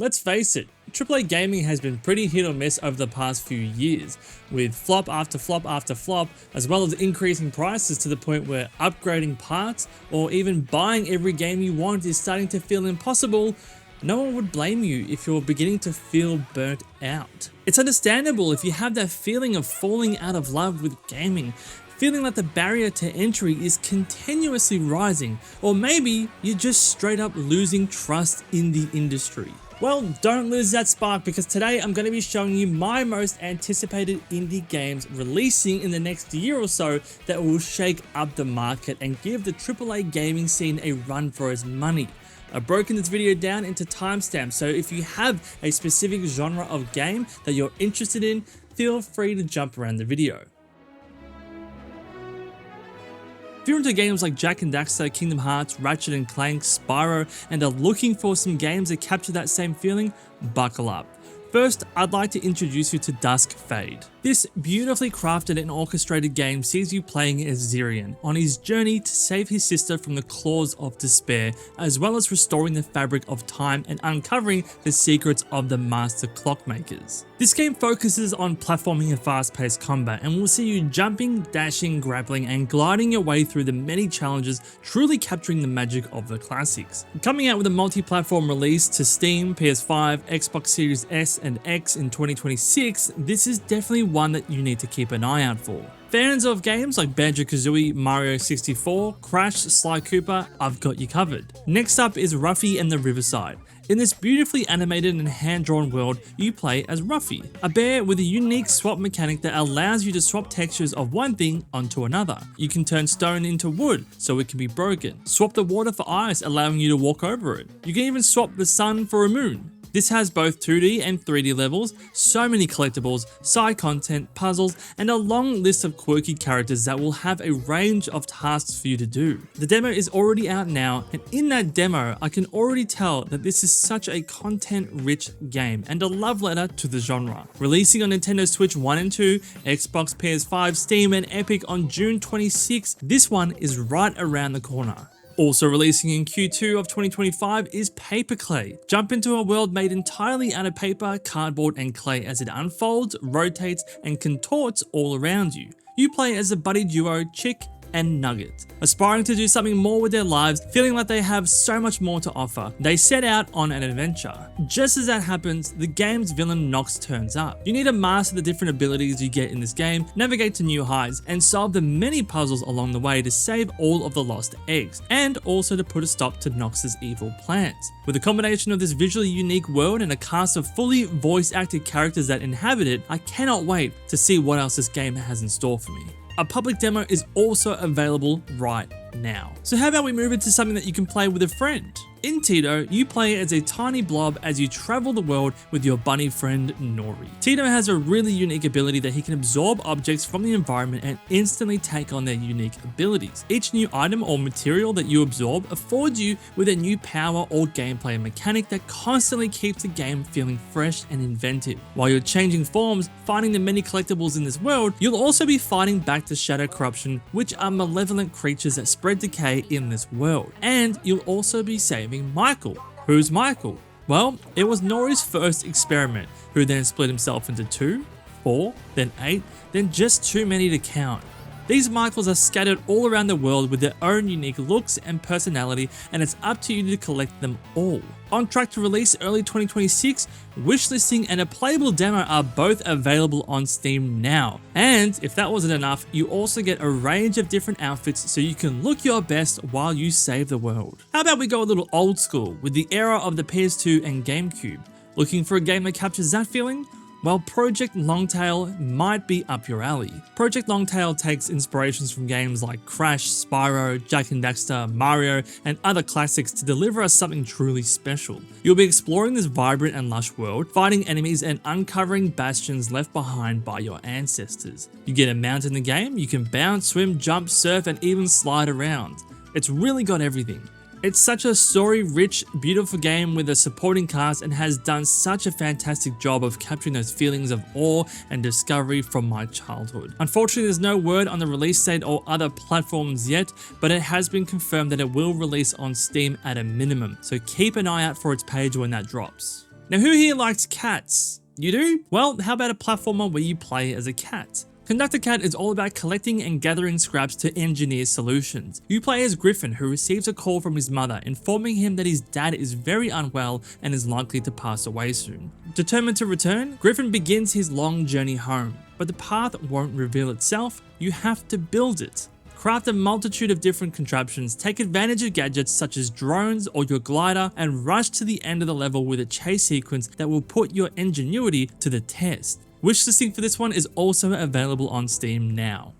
Let's face it, AAA gaming has been pretty hit or miss over the past few years, with flop after flop after flop, as well as increasing prices to the point where upgrading parts or even buying every game you want is starting to feel impossible. No one would blame you if you're beginning to feel burnt out. It's understandable if you have that feeling of falling out of love with gaming, feeling like the barrier to entry is continuously rising, or maybe you're just straight up losing trust in the industry. Well, don't lose that spark, because today I'm going to be showing you my most anticipated indie games releasing in the next year or so that will shake up the market and give the AAA gaming scene a run for its money. I've broken this video down into timestamps, so if you have a specific genre of game that you're interested in, feel free to jump around the video. If you're into games like Jak and Daxter, Kingdom Hearts, Ratchet & Clank, Spyro, and are looking for some games that capture that same feeling, buckle up. First, I'd like to introduce you to Dusk Fade. This beautifully crafted and orchestrated game sees you playing as Zirian on his journey to save his sister from the claws of despair, as well as restoring the fabric of time and uncovering the secrets of the master clockmakers. This game focuses on platforming and fast-paced combat, and will see you jumping, dashing, grappling, and gliding your way through the many challenges, truly capturing the magic of the classics. Coming out with a multi-platform release to Steam, PS5, Xbox Series S and X in 2026, this is definitely one that you need to keep an eye out for. Fans of games like Banjo-Kazooie, Mario 64, Crash, Sly Cooper, I've got you covered. Next up is Ruffy and the Riverside. In this beautifully animated and hand-drawn world, you play as Ruffy, a bear with a unique swap mechanic that allows you to swap textures of one thing onto another. You can turn stone into wood so it can be broken, swap the water for ice allowing you to walk over it. You can even swap the sun for a moon. This has both 2D and 3D levels, so many collectibles, side content, puzzles, and a long list of quirky characters that will have a range of tasks for you to do. The demo is already out now, and in that demo, I can already tell that this is such a content-rich game and a love letter to the genre. Releasing on Nintendo Switch 1 and 2, Xbox, PS5, Steam, and Epic on June 26, this one is right around the corner. Also releasing in Q2 of 2025 is Paper Clay. Jump into a world made entirely out of paper, cardboard, and clay as it unfolds, rotates, and contorts all around you. You play as a buddy duo, Chick and Nugget, aspiring to do something more with their lives, feeling like they have so much more to offer. They set out on an adventure. Just as that happens, the game's villain Nox turns up. You need to master the different abilities you get in this game, navigate to new heights, and solve the many puzzles along the way to save all of the lost eggs, and also to put a stop to Nox's evil plans. With a combination of this visually unique world and a cast of fully voice-acted characters that inhabit it, I cannot wait to see what else this game has in store for me. A public demo is also available right now. So how about we move into something that you can play with a friend? In Tito, you play as a tiny blob as you travel the world with your bunny friend Nori. Tito has a really unique ability that he can absorb objects from the environment and instantly take on their unique abilities. Each new item or material that you absorb affords you with a new power or gameplay mechanic that constantly keeps the game feeling fresh and inventive. While you're changing forms, finding the many collectibles in this world, you'll also be fighting back the shadow corruption, which are malevolent creatures that spread decay in this world. And you'll also be saving Michael. Who's Michael? Well, it was Nori's first experiment, who then split himself into 2, 4, then 8, then just too many to count. These Michaels are scattered all around the world with their own unique looks and personality, and it's up to you to collect them all. On track to release early 2026, wishlisting and a playable demo are both available on Steam now. And if that wasn't enough, you also get a range of different outfits so you can look your best while you save the world. How about we go a little old school with the era of the PS2 and GameCube? Looking for a game that captures that feeling? Well, Project Longtail might be up your alley. Project Longtail takes inspirations from games like Crash, Spyro, Jak and Daxter, Mario, and other classics to deliver us something truly special. You'll be exploring this vibrant and lush world, fighting enemies and uncovering bastions left behind by your ancestors. You get a mount in the game, you can bounce, swim, jump, surf, and even slide around. It's really got everything. It's such a story-rich, beautiful game with a supporting cast and has done such a fantastic job of capturing those feelings of awe and discovery from my childhood. Unfortunately, there's no word on the release date or other platforms yet, but it has been confirmed that it will release on Steam at a minimum, so keep an eye out for its page when that drops. Now, who here likes cats? You do? Well, how about a platformer where you play as a cat? Conductor Cat is all about collecting and gathering scraps to engineer solutions. You play as Griffin, who receives a call from his mother informing him that his dad is very unwell and is likely to pass away soon. Determined to return, Griffin begins his long journey home, but the path won't reveal itself, you have to build it. Craft a multitude of different contraptions, take advantage of gadgets such as drones or your glider, and rush to the end of the level with a chase sequence that will put your ingenuity to the test. Wish listing for this one is also available on Steam now.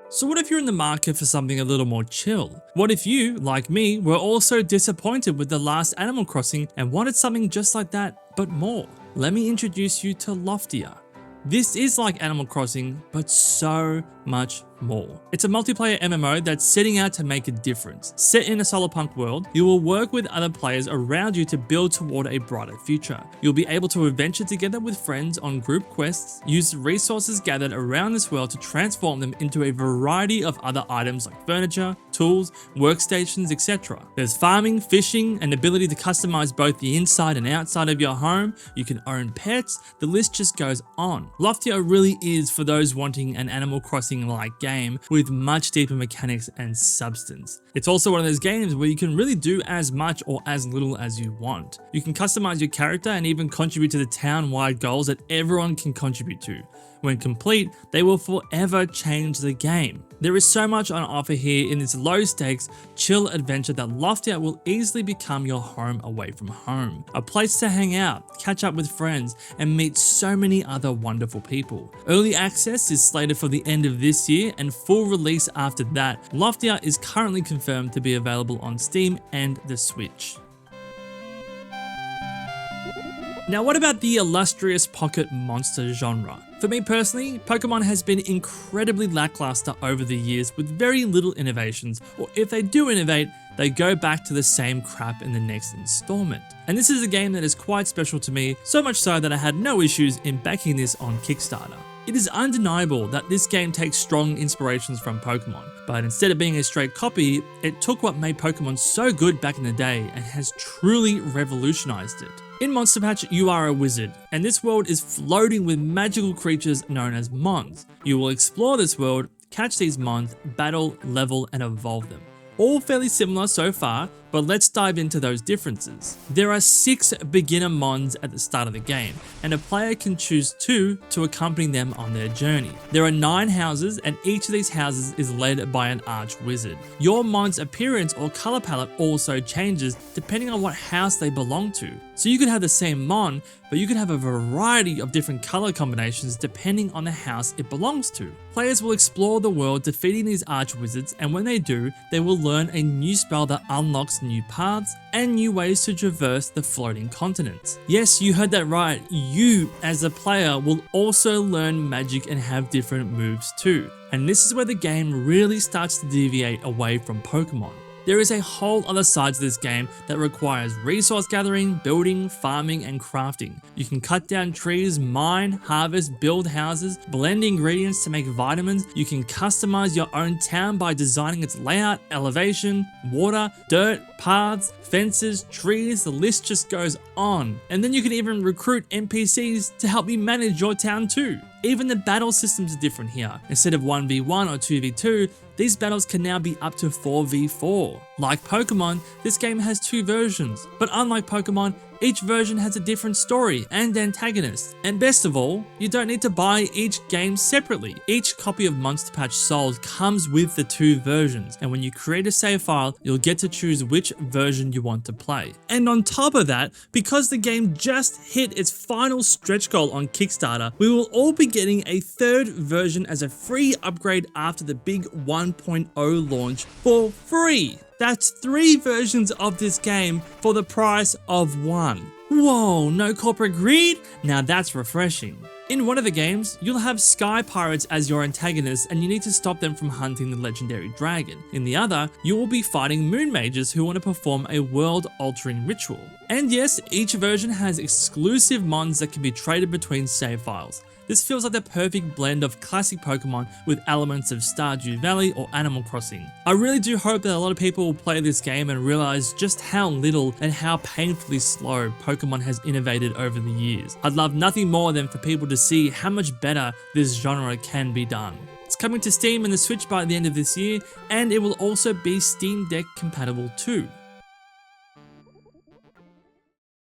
So what if you're in the market for something a little more chill? What if you, like me, were also disappointed with the last Animal Crossing and wanted something just like that, but more? Let me introduce you to Loftia. This is like Animal Crossing, but so much more. It's a multiplayer MMO that's setting out to make a difference. Set in a solarpunk world, you will work with other players around you to build toward a brighter future. You'll be able to adventure together with friends on group quests, use resources gathered around this world to transform them into a variety of other items like furniture, tools, workstations, etc. There's farming, fishing, and the ability to customize both the inside and outside of your home. You can own pets, the list just goes on. Loftia really is for those wanting an Animal Crossing-like game with much deeper mechanics and substance. It's also one of those games where you can really do as much or as little as you want. You can customize your character and even contribute to the town-wide goals that everyone can contribute to. When complete, they will forever change the game. There is so much on offer here in this low-stakes, chill adventure that Loftia will easily become your home away from home. A place to hang out, catch up with friends, and meet so many other wonderful people. Early access is slated for the end of this year, and full release after that. Loftia is currently confirmed to be available on Steam and the Switch. Now, what about the illustrious pocket monster genre? For me personally, Pokemon has been incredibly lackluster over the years with very little innovations, or if they do innovate, they go back to the same crap in the next installment. And this is a game that is quite special to me, so much so that I had no issues in backing this on Kickstarter. It is undeniable that this game takes strong inspirations from Pokemon, but instead of being a straight copy, it took what made Pokemon so good back in the day and has truly revolutionized it. In Monster Patch, you are a wizard, and this world is floating with magical creatures known as Mons. You will explore this world, catch these Mons, battle, level, and evolve them. All fairly similar so far, but let's dive into those differences. There are 6 beginner Mons at the start of the game, and a player can choose 2 to accompany them on their journey. There are 9 houses, and each of these houses is led by an arch-wizard. Your Mon's appearance or color palette also changes depending on what house they belong to. So you could have the same Mon, but you could have a variety of different color combinations depending on the house it belongs to. Players will explore the world defeating these arch-wizards, and when they do, they will learn a new spell that unlocks new paths and new ways to traverse the floating continents. Yes, you heard that right, you as a player will also learn magic and have different moves too. And this is where the game really starts to deviate away from Pokemon. There is a whole other side to this game that requires resource gathering, building, farming, and crafting. You can cut down trees, mine, harvest, build houses, blend ingredients to make vitamins. You can customize your own town by designing its layout, elevation, water, dirt, paths, fences, trees, the list just goes on. And then you can even recruit NPCs to help you manage your town too. Even the battle systems are different here. Instead of 1v1 or 2v2, these battles can now be up to 4v4. Like Pokemon, this game has 2 versions, but unlike Pokemon, each version has a different story and antagonist. And best of all, you don't need to buy each game separately. Each copy of Monster Patch sold comes with the 2 versions, and when you create a save file, you'll get to choose which version you want to play. And on top of that, because the game just hit its final stretch goal on Kickstarter, we will all be getting a 3rd version as a free upgrade after the big 1.0 launch for free. That's 3 versions of this game for the price of 1. Whoa, no corporate greed? Now that's refreshing. In one of the games, you'll have sky pirates as your antagonists and you need to stop them from hunting the legendary dragon. In the other, you will be fighting moon mages who want to perform a world-altering ritual. And yes, each version has exclusive mons that can be traded between save files. This feels like the perfect blend of classic Pokemon with elements of Stardew Valley or Animal Crossing. I really do hope that a lot of people will play this game and realize just how little and how painfully slow Pokemon has innovated over the years. I'd love nothing more than for people to see how much better this genre can be done. It's coming to Steam and the Switch by the end of this year, and it will also be Steam Deck compatible too.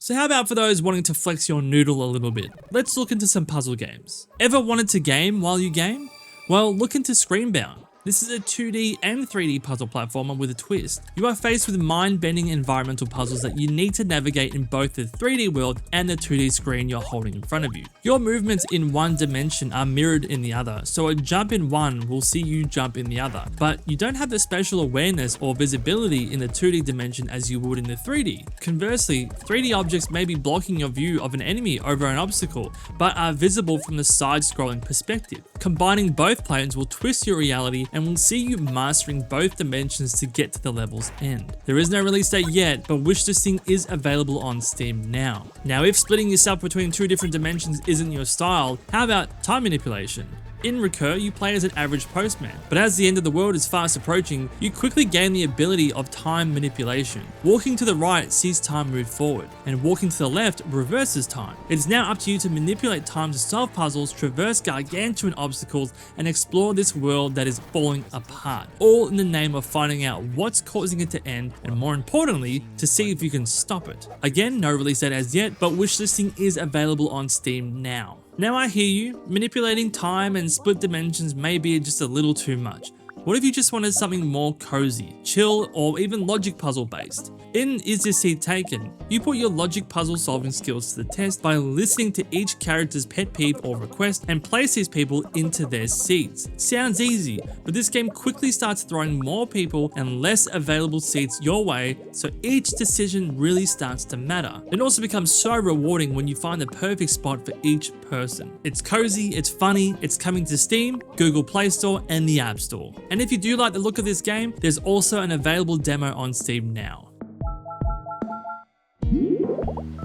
So how about for those wanting to flex your noodle a little bit? Let's look into some puzzle games. Ever wanted to game while you game? Well, look into Screenbound. This is a 2D and 3D puzzle platformer with a twist. You are faced with mind-bending environmental puzzles that you need to navigate in both the 3D world and the 2D screen you're holding in front of you. Your movements in one dimension are mirrored in the other, so a jump in one will see you jump in the other, but you don't have the spatial awareness or visibility in the 2D dimension as you would in the 3D. Conversely, 3D objects may be blocking your view of an enemy over an obstacle, but are visible from the side-scrolling perspective. Combining both planes will twist your reality and will see you mastering both dimensions to get to the level's end. There is no release date yet, but wishlisting is available on Steam now. Now, if splitting yourself between two different dimensions isn't your style, how about time manipulation? In Recur, you play as an average postman, but as the end of the world is fast approaching, you quickly gain the ability of time manipulation. Walking to the right sees time move forward, and walking to the left reverses time. It is now up to you to manipulate time to solve puzzles, traverse gargantuan obstacles, and explore this world that is falling apart, all in the name of finding out what's causing it to end, and more importantly, to see if you can stop it. Again, no release date as yet, but wishlisting is available on Steam now. Now I hear you, manipulating time and split dimensions may be just a little too much. What if you just wanted something more cozy, chill, or even logic puzzle based? In Is This Seat Taken, you put your logic puzzle solving skills to the test by listening to each character's pet peeve or request and place these people into their seats. Sounds easy, but this game quickly starts throwing more people and less available seats your way, so each decision really starts to matter. It also becomes so rewarding when you find the perfect spot for each person. It's cozy, it's funny, it's coming to Steam, Google Play Store, and the App Store. And if you do like the look of this game, there's also an available demo on Steam now.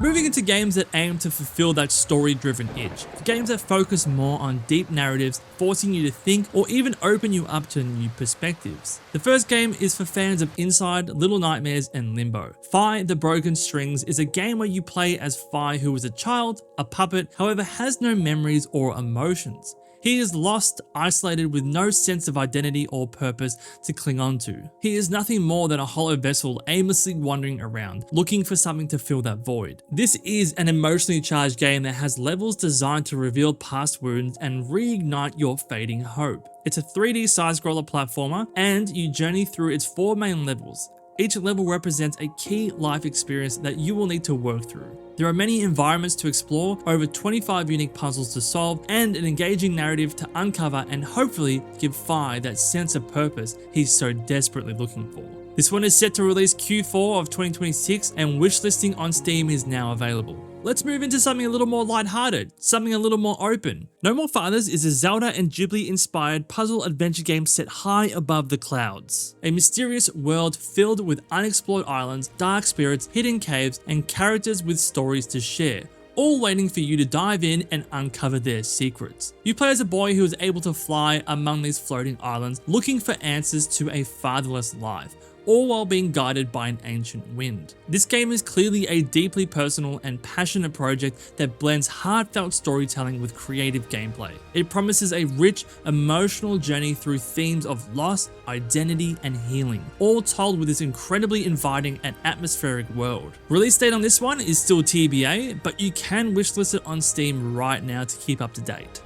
Moving into games that aim to fulfill that story-driven itch, games that focus more on deep narratives, forcing you to think or even open you up to new perspectives. The first game is for fans of Inside, Little Nightmares, and Limbo. Fi: The Broken Strings is a game where you play as Fi, who is a child, a puppet, however has no memories or emotions. He is lost, isolated with no sense of identity or purpose to cling on to. He is nothing more than a hollow vessel aimlessly wandering around, looking for something to fill that void. This is an emotionally charged game that has levels designed to reveal past wounds and reignite your fading hope. It's a 3D side-scroller platformer, and you journey through its 4 main levels. Each level represents a key life experience that you will need to work through. There are many environments to explore, over 25 unique puzzles to solve, and an engaging narrative to uncover and hopefully give Fi that sense of purpose he's so desperately looking for. This one is set to release Q4 of 2026 and wishlisting on Steam is now available. Let's move into something a little more lighthearted, something a little more open. No More Fathers is a Zelda and Ghibli inspired puzzle adventure game set high above the clouds. A mysterious world filled with unexplored islands, dark spirits, hidden caves, and characters with stories to share, all waiting for you to dive in and uncover their secrets. You play as a boy who is able to fly among these floating islands, looking for answers to a fatherless life, all while being guided by an ancient wind. This game is clearly a deeply personal and passionate project that blends heartfelt storytelling with creative gameplay. It promises a rich, emotional journey through themes of loss, identity, and healing, all told with this incredibly inviting and atmospheric world. Release date on this one is still TBA, but you can wishlist it on Steam right now to keep up to date.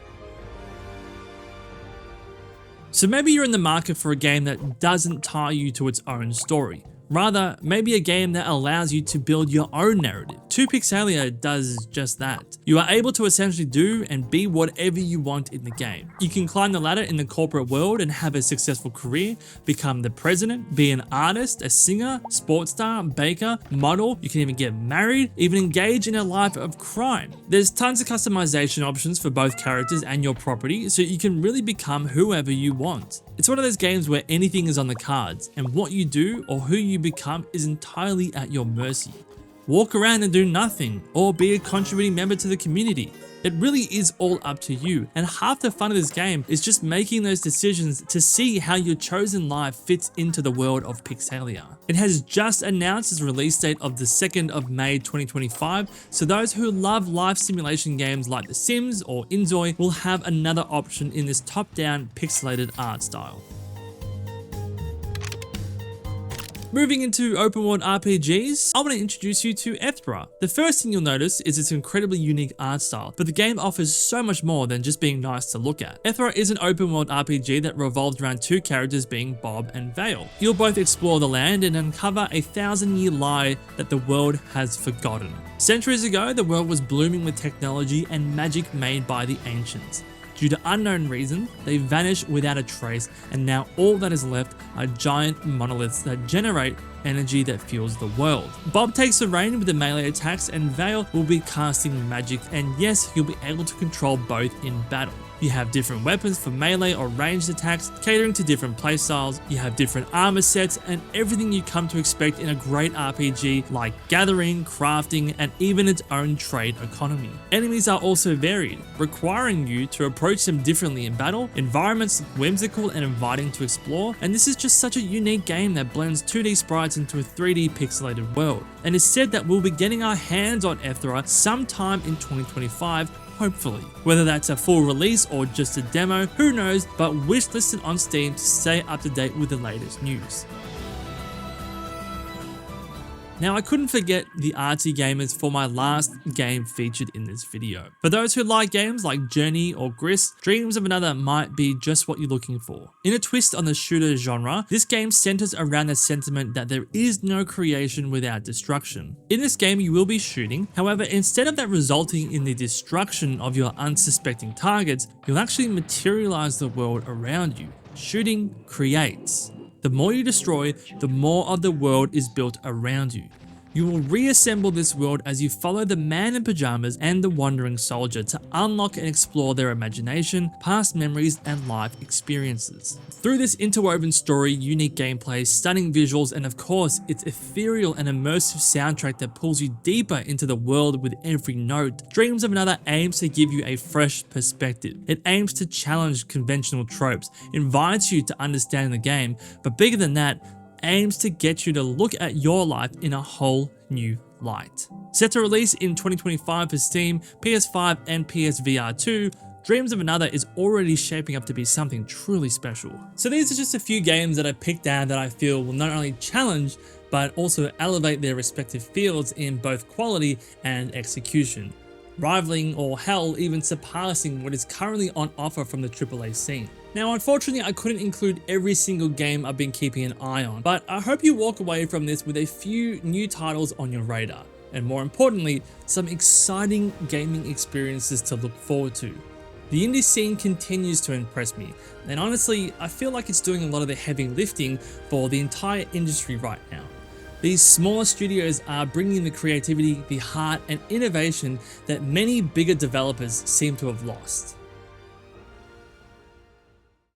So maybe you're in the market for a game that doesn't tie you to its own story. Rather, maybe a game that allows you to build your own narrative. 2 Pixelia does just that. You are able to essentially do and be whatever you want in the game. You can climb the ladder in the corporate world and have a successful career, become the president, be an artist, a singer, sports star, baker, model. You can even get married, even engage in a life of crime. There's tons of customization options for both characters and your property, so you can really become whoever you want. It's one of those games where anything is on the cards, and what you do or who you become is entirely at your mercy. Walk around and do nothing, or be a contributing member to the community. It really is all up to you, and half the fun of this game is just making those decisions to see how your chosen life fits into the world of Pixelia. It has just announced its release date of the 2nd of May 2025, so those who love life simulation games like The Sims or Inzoi will have another option in this top-down pixelated art style. Moving into open world RPGs, I want to introduce you to Ethra. The first thing you'll notice is its incredibly unique art style, but the game offers so much more than just being nice to look at. Ethra is an open world RPG that revolves around 2 characters being Bob and Vale. You'll both explore the land and uncover a 1,000-year lie that the world has forgotten. Centuries ago, the world was blooming with technology and magic made by the ancients. Due to unknown reasons, they vanished without a trace, and now all that is left are giant monoliths that generate energy that fuels the world. Bob takes the reign with the melee attacks, and Vale will be casting magic, and yes, he'll be able to control both in battle. You have different weapons for melee or ranged attacks, catering to different playstyles. You have different armor sets and everything you come to expect in a great RPG like gathering, crafting, and even its own trade economy. Enemies are also varied, requiring you to approach them differently in battle. Environments look whimsical and inviting to explore, and this is just such a unique game that blends 2D sprites into a 3D pixelated world. And it's said that we'll be getting our hands on Ethra sometime in 2025, hopefully. Whether that's a full release or just a demo, who knows, but wishlist it on Steam to stay up to date with the latest news. Now, I couldn't forget the artsy gamers for my last game featured in this video. For those who like games like Journey or Gris, Dreams of Another might be just what you're looking for. In a twist on the shooter genre, this game centers around the sentiment that there is no creation without destruction. In this game, you will be shooting, however, instead of that resulting in the destruction of your unsuspecting targets, you'll actually materialize the world around you. Shooting creates. The more you destroy, the more of the world is built around you. You will reassemble this world as you follow the man in pajamas and the wandering soldier to unlock and explore their imagination, past memories, and life experiences. Through this interwoven story, unique gameplay, stunning visuals, and of course, its ethereal and immersive soundtrack that pulls you deeper into the world with every note, Dreams of Another aims to give you a fresh perspective. It aims to challenge conventional tropes, invites you to understand the game, but bigger than that, aims to get you to look at your life in a whole new light. Set to release in 2025 for Steam, PS5 and PSVR 2, Dreams of Another is already shaping up to be something truly special. So these are just a few games that I picked out that I feel will not only challenge, but also elevate their respective fields in both quality and execution, rivaling or hell even surpassing what is currently on offer from the AAA scene. Now, unfortunately, I couldn't include every single game I've been keeping an eye on, but I hope you walk away from this with a few new titles on your radar, and more importantly, some exciting gaming experiences to look forward to. The indie scene continues to impress me, and honestly, I feel like it's doing a lot of the heavy lifting for the entire industry right now. These smaller studios are bringing the creativity, the heart, and innovation that many bigger developers seem to have lost.